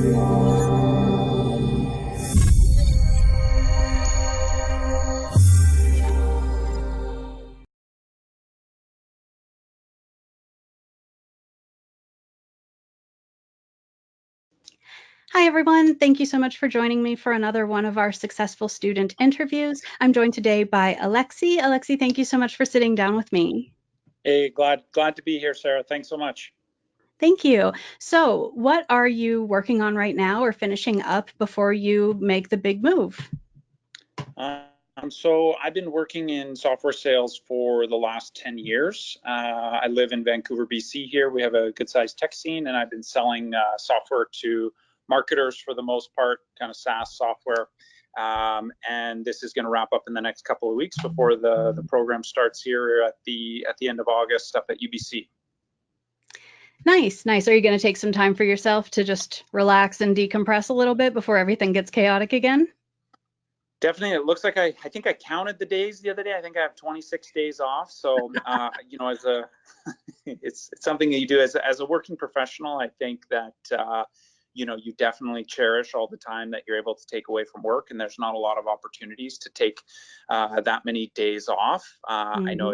Hi, everyone. Thank you so much for joining me for another one of our successful student interviews. I'm joined today by Alexi. Alexi, thank you so much for sitting down with me. Hey, glad to be here, Sarah. Thanks so much. Thank you. So what are you working on right now or finishing up before you make the big move? So I've been working in software sales for the last 10 years. I live in Vancouver, BC here. We have a good sized tech scene, and I've been selling software to marketers for the most part, kind of SaaS software. And this is going to wrap up in the next couple of weeks before the program starts here at the end of August up at UBC. Nice, nice. Are you going to take some time for yourself to just relax and decompress a little bit before everything gets chaotic again? Definitely. It looks like I think I counted the days the other day. I think I have 26 days off. So, as it's something that you do as a working professional. I think that, you definitely cherish all the time that you're able to take away from work. And there's not a lot of opportunities to take that many days off. I know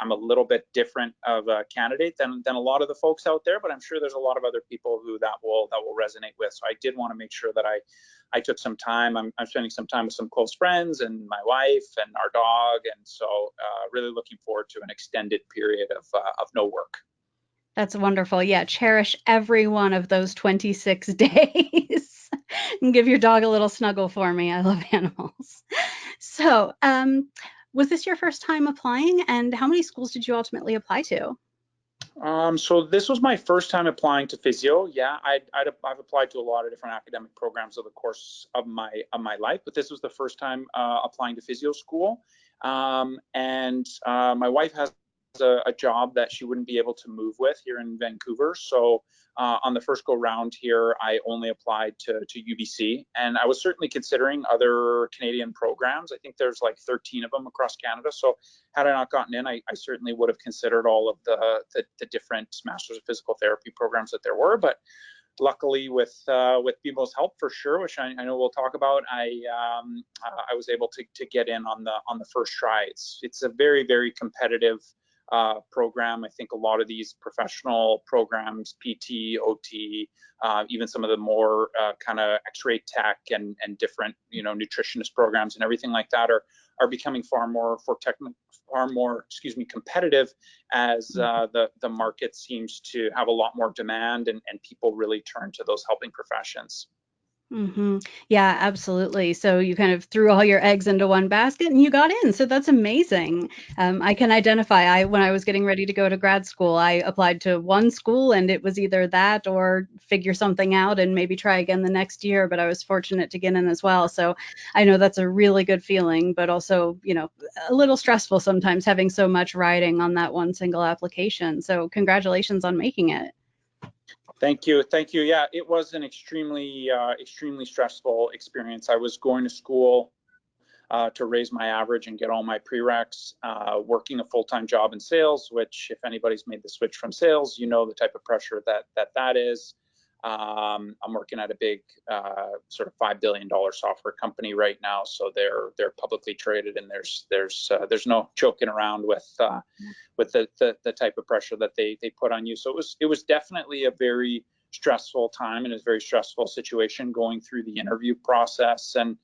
I'm a little bit different of a candidate than a lot of the folks out there, but I'm sure there's a lot of other people who that will resonate with. So I did want to make sure that I took some time. I'm spending some time with some close friends and my wife and our dog. And so really looking forward to an extended period of no work. That's wonderful. Yeah, cherish every one of those 26 days and give your dog a little snuggle for me. I love animals. So, was this your first time applying, and how many schools did you ultimately apply to? So this was my first time applying to physio. Yeah, I've applied to a lot of different academic programs over the course of my life, but this was the first time applying to physio school. And my wife has a job that she wouldn't be able to move with here in Vancouver. So on the first go round here, I only applied to UBC, and I was certainly considering other Canadian programs. I think there's like 13 of them across Canada. So had I not gotten in, I certainly would have considered all of the different Masters of Physical Therapy programs that there were. But luckily, with BeMo's help, for sure, which I know we'll talk about, I was able to get in on the first try. It's a very, very competitive program. I think a lot of these professional programs, PT, OT, even some of the more kind of X-ray tech and different nutritionist programs and everything like that are becoming far more competitive as the market seems to have a lot more demand and people really turn to those helping professions. Yeah, absolutely. So you kind of threw all your eggs into one basket and you got in. So that's amazing. I can identify. When I was getting ready to go to grad school, I applied to one school and it was either that or figure something out and maybe try again the next year. But I was fortunate to get in as well. So I know that's a really good feeling, but also, a little stressful sometimes having so much riding on that one single application. So congratulations on making it. Thank you. Yeah, it was an extremely stressful experience. I was going to school to raise my average and get all my prereqs, working a full-time job in sales, which if anybody's made the switch from sales, the type of pressure that is. I'm working at a big sort of $5 billion software company right now, so they're publicly traded, and there's no joking around with the type of pressure that they put on you. So it was definitely a very stressful time and a very stressful situation going through the interview process and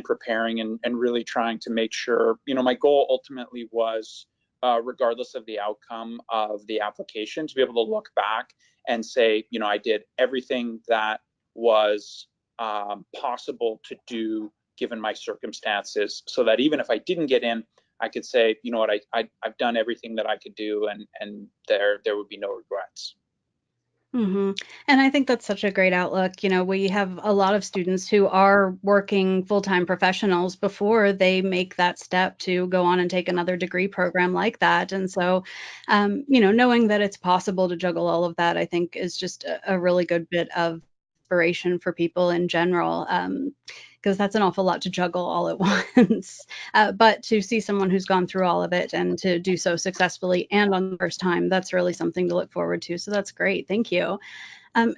preparing and really trying to make sure, my goal ultimately was, regardless of the outcome of the application, to be able to look back and say, I did everything that was possible to do given my circumstances, so that even if I didn't get in, I could say, you know what, I've done everything that I could do, and there would be no regrets. And I think that's such a great outlook. We have a lot of students who are working full-time professionals before they make that step to go on and take another degree program like that. And so, knowing that it's possible to juggle all of that, I think is just a really good bit of inspiration for people in general. Because that's an awful lot to juggle all at once. But to see someone who's gone through all of it and to do so successfully and on the first time, that's really something to look forward to. So that's great. Thank you.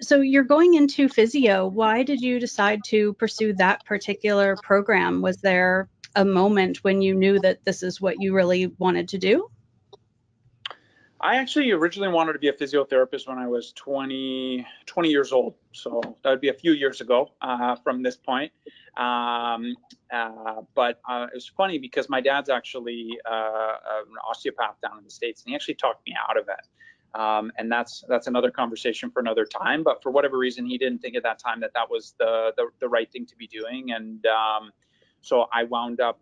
So you're going into physio. Why did you decide to pursue that particular program? Was there a moment when you knew that this is what you really wanted to do? I actually originally wanted to be a physiotherapist when I was 20 years old. So that would be a few years ago from this point. But it was funny because my dad's actually an osteopath down in the States, and he actually talked me out of it. And that's another conversation for another time. But for whatever reason, he didn't think at that time that that was the right thing to be doing. And so I wound up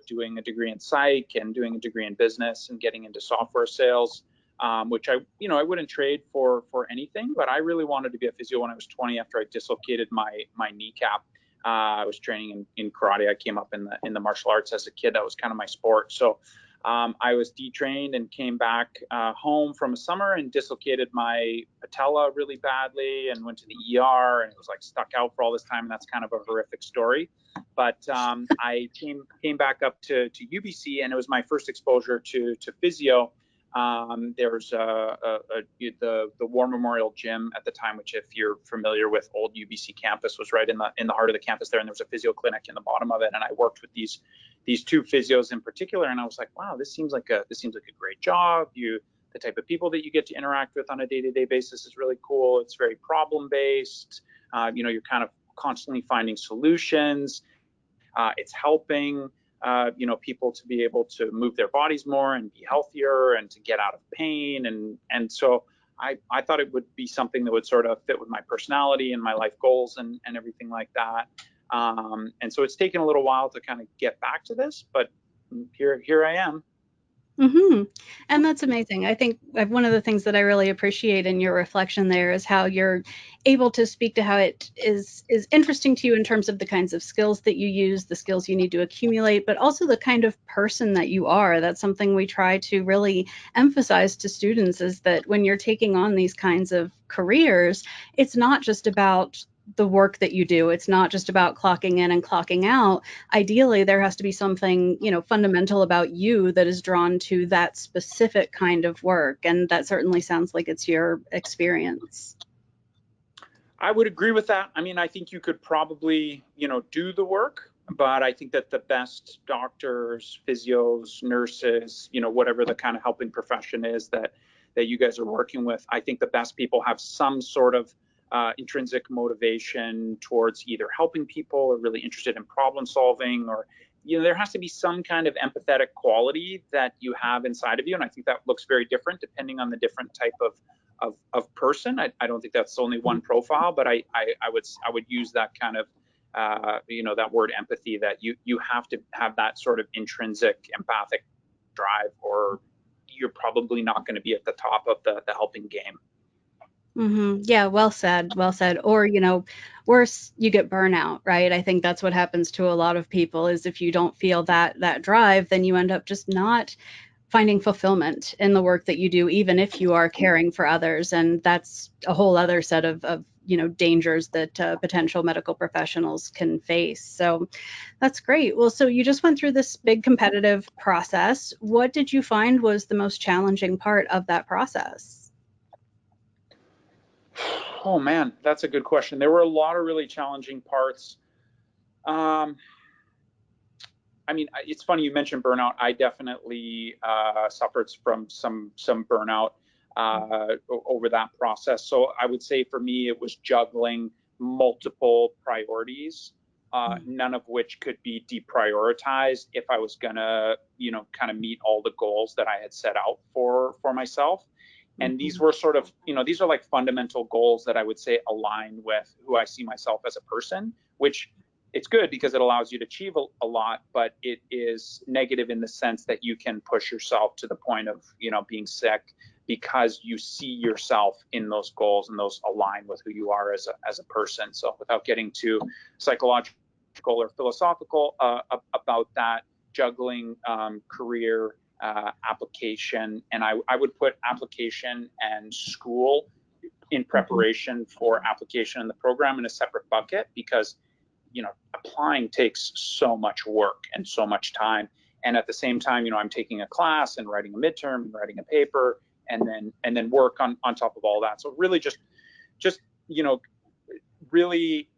doing a degree in psych and doing a degree in business and getting into software sales, which I wouldn't trade for anything. But I really wanted to be a physio when I was 20 after I dislocated my kneecap. I was training in karate. I came up in the martial arts as a kid. That was kind of my sport. So I was detrained and came back home from a summer and dislocated my patella really badly and went to the ER, and it was like stuck out for all this time. And that's kind of a horrific story. But I came back up to UBC, and it was my first exposure to physio. There was the War Memorial Gym at the time, which, if you're familiar with old UBC campus, was right in the heart of the campus there, and there was a physio clinic in the bottom of it. And I worked with these two physios in particular, and I was like, wow, this seems like a great job. The type of people that you get to interact with on a day-to-day basis is really cool. It's very problem-based. You're kind of constantly finding solutions. It's helping people to be able to move their bodies more and be healthier and to get out of pain. And so I thought it would be something that would sort of fit with my personality and my life goals and everything like that. And so it's taken a little while to kind of get back to this, but here I am. Hmm. And that's amazing. I think one of the things that I really appreciate in your reflection there is how you're able to speak to how it is interesting to you in terms of the kinds of skills that you use, the skills you need to accumulate, but also the kind of person that you are. That's something we try to really emphasize to students, is that when you're taking on these kinds of careers, it's not just about the work that you do. It's not just about clocking in and clocking out. Ideally, there has to be something, fundamental about you that is drawn to that specific kind of work. And that certainly sounds like it's your experience. I would agree with that. I mean, I think you could probably, do the work, but I think that the best doctors, physios, nurses, whatever the kind of helping profession is that you guys are working with, I think the best people have some sort of intrinsic motivation towards either helping people or really interested in problem solving, or there has to be some kind of empathetic quality that you have inside of you. And I think that looks very different depending on the different type of person. I don't think that's only one profile, but I would use that kind of that word empathy, that you have to have that sort of intrinsic empathic drive, or you're probably not going to be at the top of the helping game. Yeah, well said, well said. Or, worse, you get burnout, right? I think that's what happens to a lot of people, is if you don't feel that drive, then you end up just not finding fulfillment in the work that you do, even if you are caring for others. And that's a whole other set of dangers that potential medical professionals can face. So that's great. Well, so you just went through this big competitive process. What did you find was the most challenging part of that process? Oh man, that's a good question. There were a lot of really challenging parts. Um, I mean, it's funny you mentioned burnout. I definitely suffered from some burnout over that process. So I would say for me, it was juggling multiple priorities, none of which could be deprioritized if I was gonna, kind of meet all the goals that I had set out for myself. And these Mhm. were sort of, these are like fundamental goals that I would say align with who I see myself as a person, which it's good because it allows you to achieve a lot, but it is negative in the sense that you can push yourself to the point of, being sick, because you see yourself in those goals and those align with who you are as a person. So without getting too psychological or philosophical about that, juggling career, application, and I would put application and school in Mhm. preparation for application in the program in a separate bucket, because applying takes so much work and so much time. And at the same time, I'm taking a class and writing a midterm and writing a paper, and then work on top of all that. So really just just, really,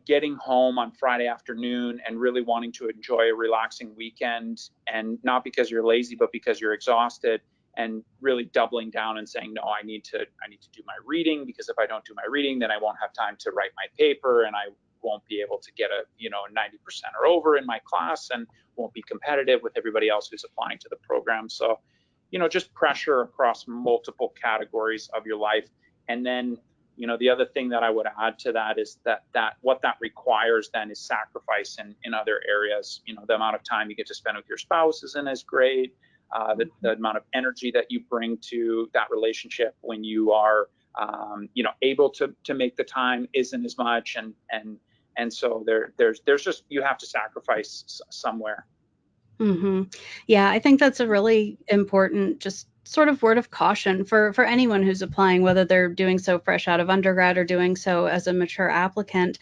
getting home on Friday afternoon and really wanting to enjoy a relaxing weekend, and not because you're lazy, but because you're exhausted, and really doubling down and saying, no, I need to do my reading, because if I don't do my reading, then I won't have time to write my paper, and I won't be able to get a 90% or over in my class, and won't be competitive with everybody else who's applying to the program. So, just pressure across multiple categories of your life. And then, the other thing that I would add to that is that what that requires then is sacrifice in other areas. The amount of time you get to spend with your spouse isn't as great. The amount of energy that you bring to that relationship when you are, able to make the time isn't as much. And so there's just, you have to sacrifice somewhere. Yeah, I think that's a really important, just sort of word of caution for anyone who's applying, whether they're doing so fresh out of undergrad or doing so as a mature applicant,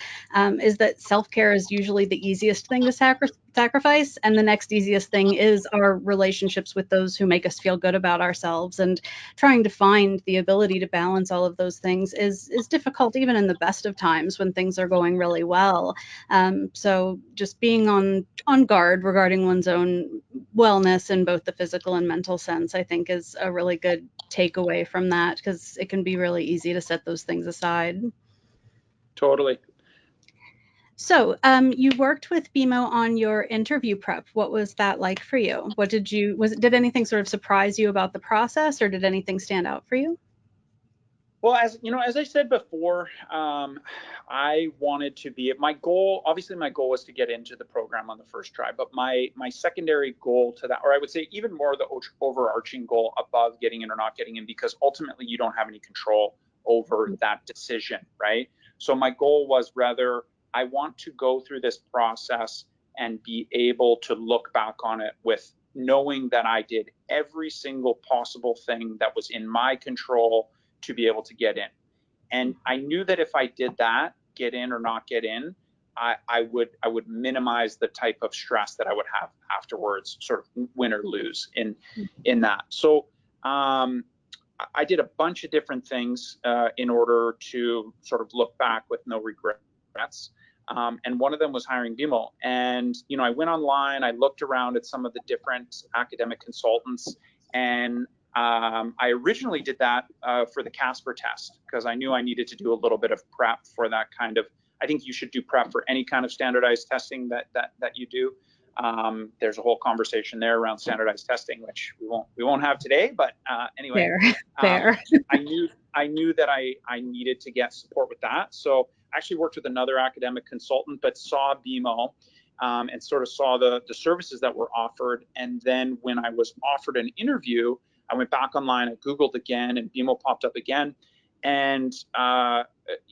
is that self-care is usually the easiest thing to sacrifice, and the next easiest thing is our relationships with those who make us feel good about ourselves. And trying to find the ability to balance all of those things is difficult, even in the best of times when things are going really well. So just being on guard regarding one's own wellness in both the physical and mental sense, I think, is a really good takeaway from that, because it can be really easy to set those things aside. Totally. So, you worked with BeMo on your interview prep. What was that like for you? Did anything sort of surprise you about the process, or did anything stand out for you? Well, as I said before, I wanted to be my goal. Obviously, my goal was to get into the program on the first try. But my secondary goal to that, or I would say even more the overarching goal above getting in or not getting in, because ultimately you don't have any control over that decision, right? So my goal was, rather, I want to go through this process and be able to look back on it with knowing that I did every single possible thing that was in my control to be able to get in. And I knew that if I did that, get in or not get in, I would minimize the type of stress that I would have afterwards, sort of win or lose in that. So I did a bunch of different things in order to sort of look back with no regrets. And one of them was hiring BeMo. And I went online, I looked around at some of the different academic consultants, and I originally did that for the Casper test, because I knew I needed to do a little bit of prep for that kind of. I think you should do prep for any kind of standardized testing that you do. There's a whole conversation there around standardized testing, which we won't have today. But anyway, Fair, fair. I knew that I needed to get support with that. So I actually worked with another academic consultant, but saw BeMo. And sort of saw the services that were offered. And then when I was offered an interview, I went back online, I Googled again, and BeMo popped up again. And I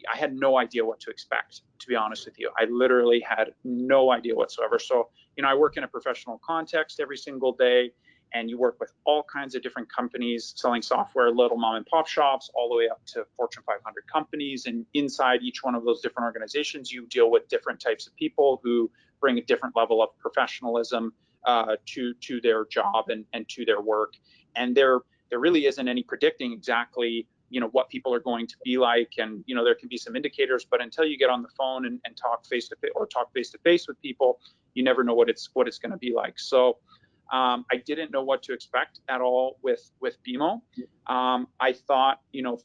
had no idea what to expect, to be honest with you. I literally had no idea whatsoever. So, I work in a professional context every single day, and you work with all kinds of different companies selling software, little mom and pop shops, all the way up to Fortune 500 companies. And inside each one of those different organizations, you deal with different types of people who bring a different level of professionalism to their job and to their work. And there really isn't any predicting exactly what people are going to be like. And there can be some indicators, but until you get on the phone and talk face to face with people, you never know what it's going to be like. So I didn't know what to expect at all with BeMo. I thought,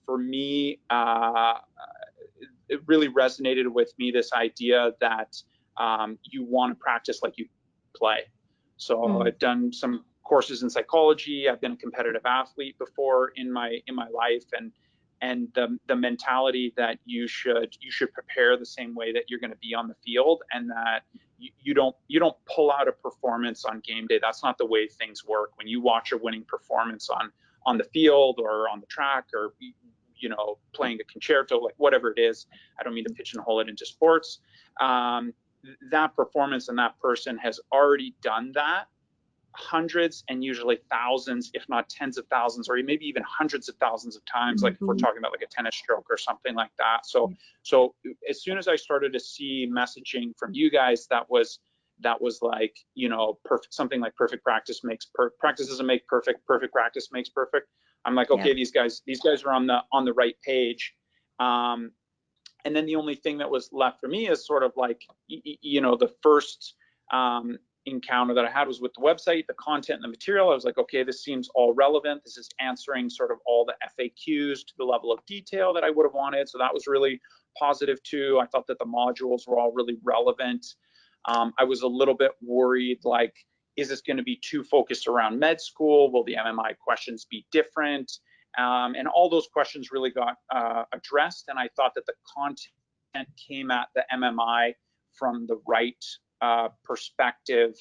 for me, it really resonated with me, this idea that you want to practice like you play. So I've done some courses in psychology. I've been a competitive athlete before in my life, and the mentality that you should prepare the same way that you're going to be on the field, and that you don't pull out a performance on game day. That's not the way things work. When you watch a winning performance on the field or on the track, or playing a concerto, like whatever it is, I don't mean to pigeonhole it into sports. That performance and that person has already done that hundreds and usually thousands, if not tens of thousands, or maybe even hundreds of thousands of times, like if we're talking about like a tennis stroke or something like that. So as soon as I started to see messaging from you guys that was like, perfect, something like perfect practice makes practice doesn't make perfect, perfect practice makes perfect, I'm like, Yeah. okay, these guys are on the right page. And then the only thing that was left for me is sort of like, the first encounter that I had was with the website, the content and the material. I was like, okay, this seems all relevant. This is answering sort of all the FAQs to the level of detail that I would have wanted. So that was really positive too. I thought that the modules were all really relevant. I was a little bit worried, like, is this going to be too focused around med school? Will the MMI questions be different? And all those questions really got addressed. And I thought that the content came at the MMI from the right perspective,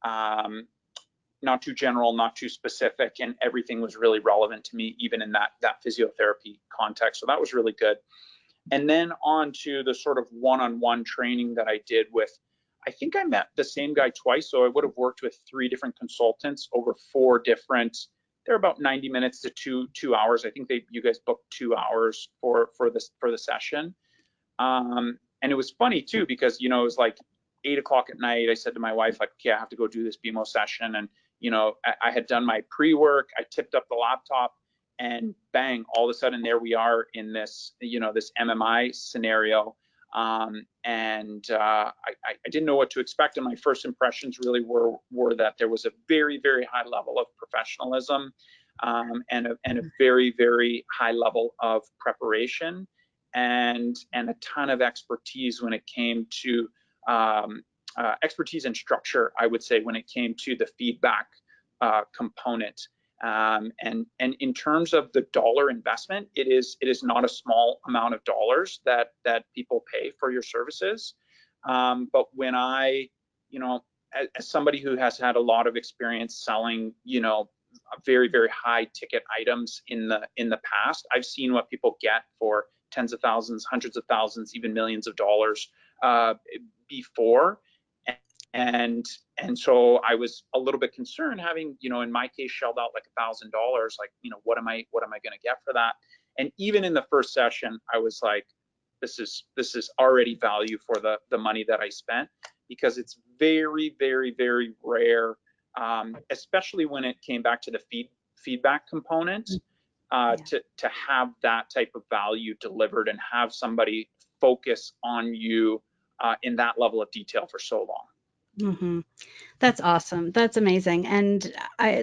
not too general, not too specific, and everything was really relevant to me, even in that physiotherapy context. So that was really good. And then on to the sort of one-on-one training that I did with, I think I met the same guy twice. So I would have worked with 3 different consultants over 4 different, they're about 90 minutes to 2 hours. I think you guys booked 2 hours for the session. And it was funny too, because, it was like 8 o'clock at night. I said to my wife, like, okay, I have to go do this BeMo session. And, I had done my pre-work, I tipped up the laptop, and bang, all of a sudden there we are in this, this MMI scenario. And I didn't know what to expect. And my first impressions really were that there was a very, very high level of professionalism, and a very, very high level of preparation, and a ton of expertise when it came to expertise and structure, I would say, when it came to the feedback component. And in terms of the dollar investment, it is not a small amount of dollars that people pay for your services. But when I, as somebody who has had a lot of experience selling, very, very high ticket items in the past, I've seen what people get for tens of thousands, hundreds of thousands, even millions of dollars before. And so I was a little bit concerned, having, in my case, shelled out like $1,000, like, what am I going to get for that? And even in the first session, I was like, this is already value for the money that I spent, because it's very, very, very rare, especially when it came back to the feedback component, to have that type of value delivered and have somebody focus on you in that level of detail for so long. Mm-hmm. That's awesome. That's amazing. And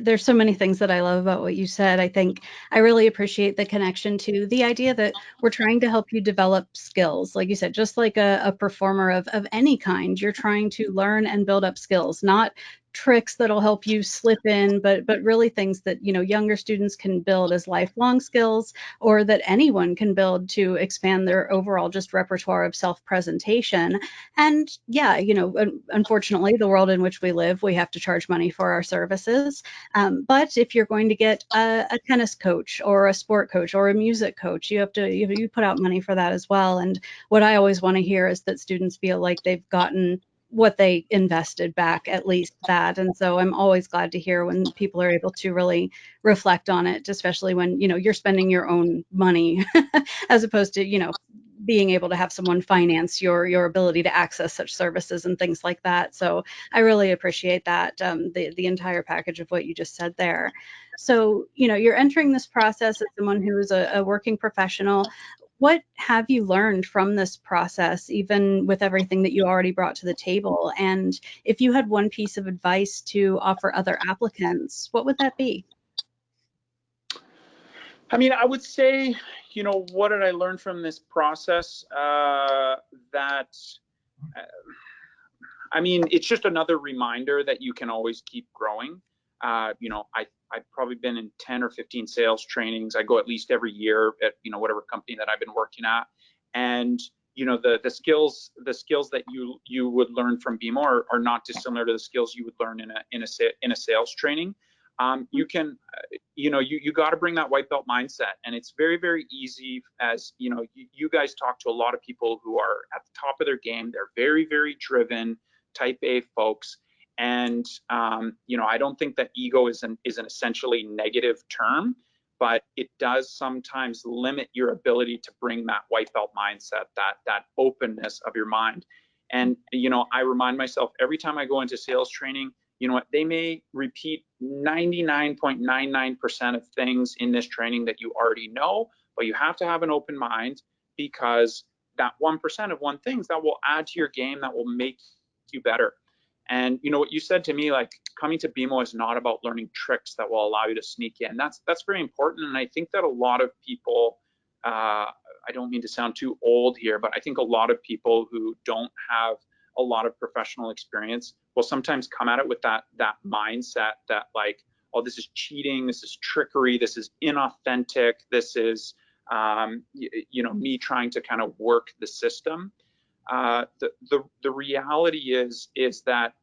there's so many things that I love about what you said. I think I really appreciate the connection to the idea that we're trying to help you develop skills. Like you said, just like a performer of any kind, you're trying to learn and build up skills, not tricks that'll help you slip in, but really things that, younger students can build as lifelong skills, or that anyone can build to expand their overall just repertoire of self-presentation. And yeah, unfortunately, the world in which we live, we have to charge money for our services. But if you're going to get a tennis coach or a sport coach or a music coach, you have to you put out money for that as well. And what I always want to hear is that students feel like they've gotten what they invested back, at least that. And so I'm always glad to hear when people are able to really reflect on it, especially when, you're spending your own money as opposed to, being able to have someone finance your ability to access such services and things like that. So I really appreciate that, the entire package of what you just said there. So, you're entering this process as someone who is a working professional. What have you learned from this process, even with everything that you already brought to the table? And if you had one piece of advice to offer other applicants, what would that be? I mean, I would say, what did I learn from this process? I mean, it's just another reminder that you can always keep growing. I've probably been in 10 or 15 sales trainings. I go at least every year at, whatever company that I've been working at. And, the skills that you would learn from BeMo are not dissimilar to the skills you would learn in a sales training. You can, you got to bring that white belt mindset, and it's very, very easy. As you guys talk to a lot of people who are at the top of their game. They're very, very driven, type A folks, and I don't think that ego is an essentially negative term, but it does sometimes limit your ability to bring that white belt mindset, that openness of your mind. And I remind myself every time I go into sales training, you know what, they may repeat 99.99% of things in this training that you already know, but you have to have an open mind, because that 1% of one things that will add to your game, that will make you better. And you know what you said to me, like, coming to BeMo is not about learning tricks that will allow you to sneak in. That's very important. And I think that a lot of people, I don't mean to sound too old here, but I think a lot of people who don't have a lot of professional experience will sometimes come at it with that mindset that, like, oh, this is cheating, this is trickery, this is inauthentic, this is you know, me trying to kind of work the system. The reality is that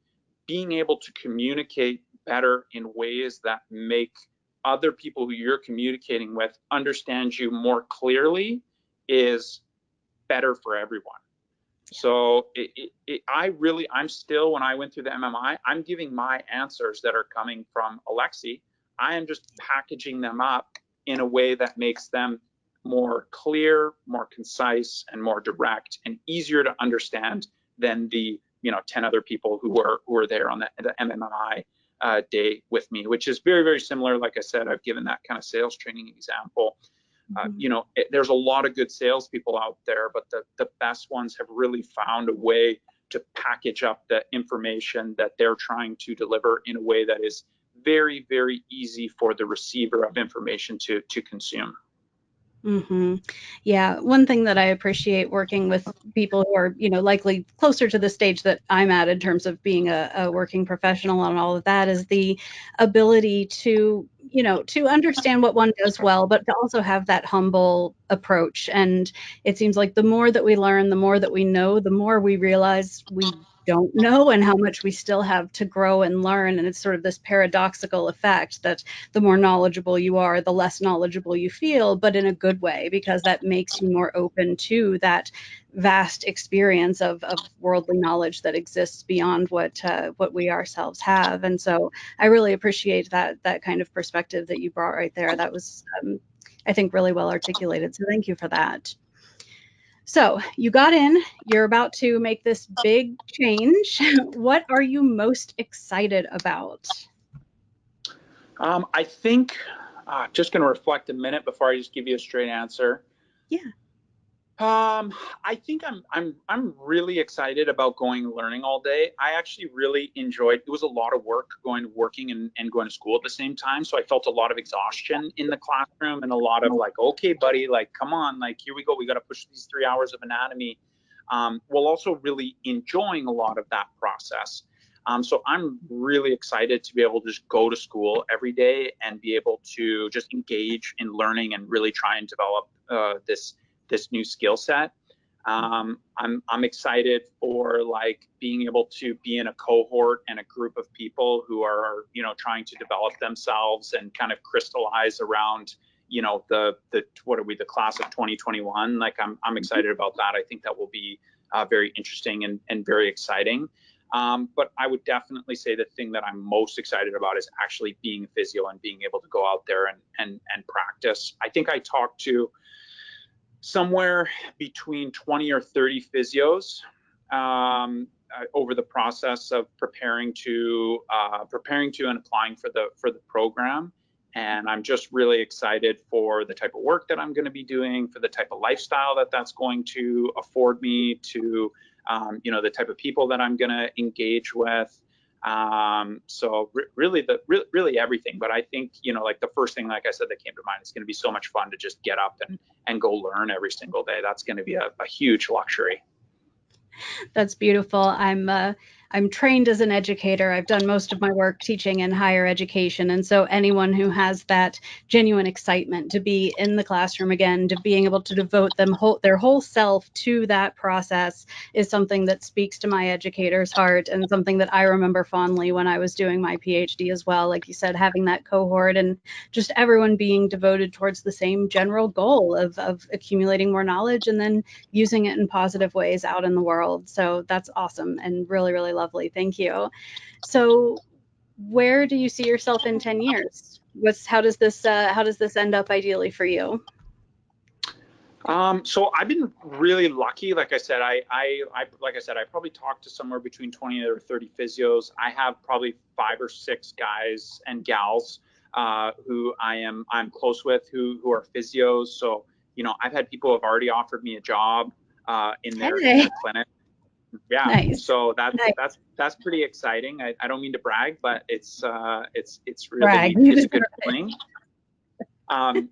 being able to communicate better in ways that make other people who you're communicating with understand you more clearly is better for everyone. So I'm still, when I went through the MMI, I'm giving my answers that are coming from Alexi. I am just packaging them up in a way that makes them more clear, more concise, and more direct, and easier to understand than the 10 other people who were there on the MMI day with me, which is very, very similar. Like I said, I've given that kind of sales training example. There's a lot of good salespeople out there, but the best ones have really found a way to package up the information that they're trying to deliver in a way that is very, very easy for the receiver of information to consume. Mm-hmm. Yeah, one thing that I appreciate working with people who are, likely closer to the stage that I'm at in terms of being a working professional and all of that, is the ability to, to understand what one does well, but to also have that humble approach. And it seems like the more that we learn, the more that we know, the more we realize we don't know and how much we still have to grow and learn. And it's sort of this paradoxical effect that the more knowledgeable you are, the less knowledgeable you feel, but in a good way, because that makes you more open to that vast experience of worldly knowledge that exists beyond what we ourselves have. And so I really appreciate that kind of perspective that you brought right there. That was, I think, really well articulated. So thank you for that. So you got in, you're about to make this big change. What are you most excited about? I think, just going to reflect a minute before I just give you a straight answer. Yeah. I think I'm really excited about going learning all day. I actually really enjoyed. It was a lot of work working and going to school at the same time, so I felt a lot of exhaustion in the classroom and a lot of like, okay, buddy, like, come on, like, here we go. We got to push these 3 hours of anatomy. While also really enjoying a lot of that process. So I'm really excited to be able to just go to school every day and be able to just engage in learning and really try and develop this new skill set. I'm excited for like being able to be in a cohort and a group of people who are trying to develop themselves and kind of crystallize around the what are we, the class of 2021. Like I'm excited about that. I think that will be very interesting and very exciting. But I would definitely say the thing that I'm most excited about is actually being a physio and being able to go out there and practice. I think I talked to somewhere between 20 or 30 physios over the process of preparing to and applying for the program. And I'm just really excited for the type of work that I'm going to be doing, for the type of lifestyle that's going to afford me, to the type of people that I'm going to engage with. So really everything. But I think, like the first thing, like I said, that came to mind, it's going to be so much fun to just get up and go learn every single day. That's going to be a huge luxury. That's beautiful. I'm trained as an educator. I've done most of my work teaching in higher education. And so anyone who has that genuine excitement to be in the classroom again, to being able to devote their whole self to that process is something that speaks to my educator's heart, and something that I remember fondly when I was doing my PhD as well. Like you said, having that cohort and just everyone being devoted towards the same general goal of accumulating more knowledge and then using it in positive ways out in the world. So that's awesome and really, really lovely. Thank you. So where do you see yourself in 10 years? How does this end up ideally for you? So I've been really lucky. Like I said, I probably talked to somewhere between 20 or 30 physios. I have probably 5 or 6 guys and gals who I'm close with who are physios. So I've had people who have already offered me a job in Hey, their clinic. Yeah, nice. so Nice. that's pretty exciting. I don't mean to brag, but it's Brag. really You it's a deserve good it. feeling.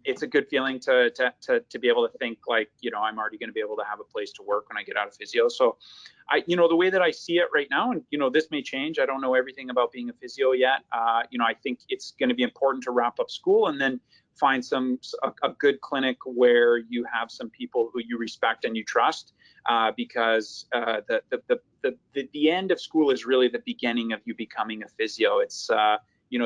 It's a good feeling to be able to think like, I'm already going to be able to have a place to work when I get out of physio. So the way that I see it right now, and this may change. I don't know everything about being a physio yet. I think it's going to be important to wrap up school and then find a good clinic where you have some people who you respect and you trust, because the end of school is really the beginning of you becoming a physio. It's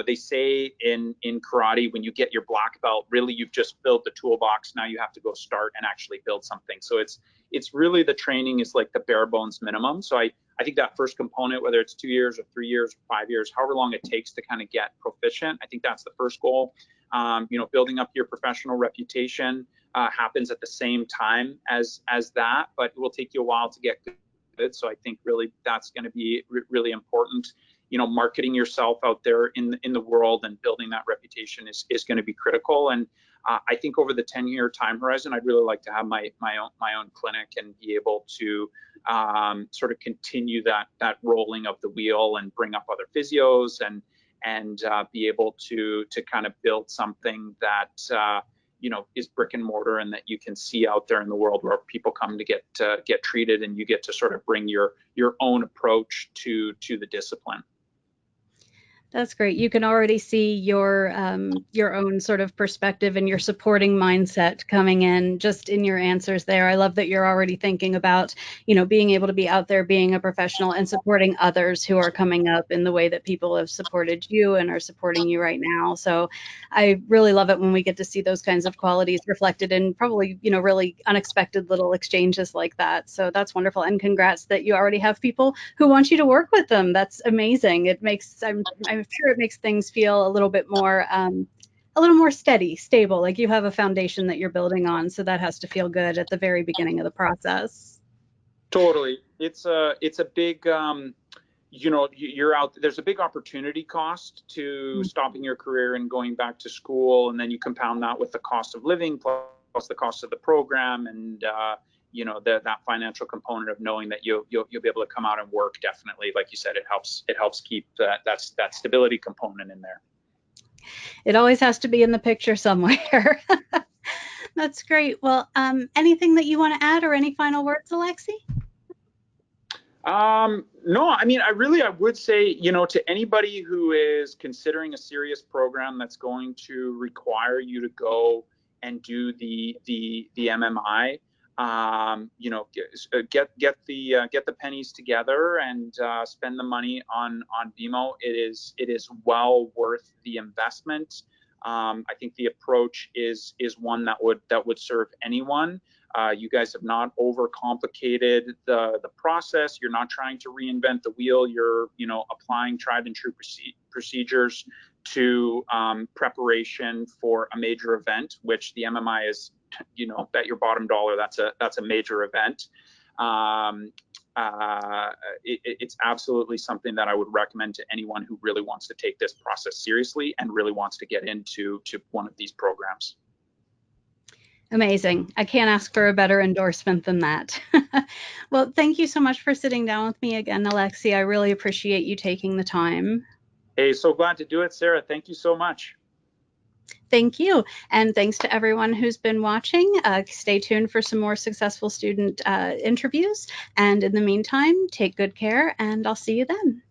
they say in karate, when you get your black belt, really you've just built the toolbox. Now you have to go start and actually build something. So it's really, the training is like the bare bones minimum. So I think that first component, whether it's 2 years or 3 years or 5 years, however long it takes to kind of get proficient, I think that's the first goal. Building up your professional reputation happens at the same time as that, but it will take you a while to get good. So I think really that's going to be really important. Marketing yourself out there in the world and building that reputation is going to be critical. And I think over the 10-year time horizon, I'd really like to have my own clinic and be able to sort of continue that rolling of the wheel and bring up other physios and be able to kind of build something that is brick and mortar and that you can see out there in the world, where people come to get treated, and you get to sort of bring your own approach to the discipline. That's great. You can already see your own sort of perspective and your supporting mindset coming in just in your answers there. I love that you're already thinking about, being able to be out there, being a professional, and supporting others who are coming up in the way that people have supported you and are supporting you right now. So I really love it when we get to see those kinds of qualities reflected in probably, really unexpected little exchanges like that. So that's wonderful. And congrats that you already have people who want you to work with them. That's amazing. It makes, I'm sure it makes things feel a little bit more steady, stable, like you have a foundation that you're building on. So that has to feel good at the very beginning of the process. Totally. It's a big, you're out, there's a big opportunity cost to stopping your career and going back to school. And then you compound that with the cost of living plus the cost of the program. And, that financial component of knowing that you'll be able to come out and work. Definitely. Like you said, it helps keep that stability component in there. It always has to be in the picture somewhere. That's great. Well, anything that you want to add or any final words, Alexi? No, I mean, I would say, to anybody who is considering a serious program that's going to require you to go and do the MMI, get the pennies together and spend the money on BeMo. It is well worth the investment. I think the approach is one that would serve anyone. You guys have not overcomplicated the process. You're not trying to reinvent the wheel. You're applying tried and true procedures to preparation for a major event, which the MMI is. Bet your bottom dollar that's a major event. It's absolutely something that I would recommend to anyone who really wants to take this process seriously and really wants to get into one of these programs. Amazing. I can't ask for a better endorsement than that. Well, thank you so much for sitting down with me again, Alexi. I really appreciate you taking the time. Hey, so glad to do it, Sarah. Thank you so much. Thank you. And thanks to everyone who's been watching. Stay tuned for some more successful student interviews. And in the meantime, take good care, and I'll see you then.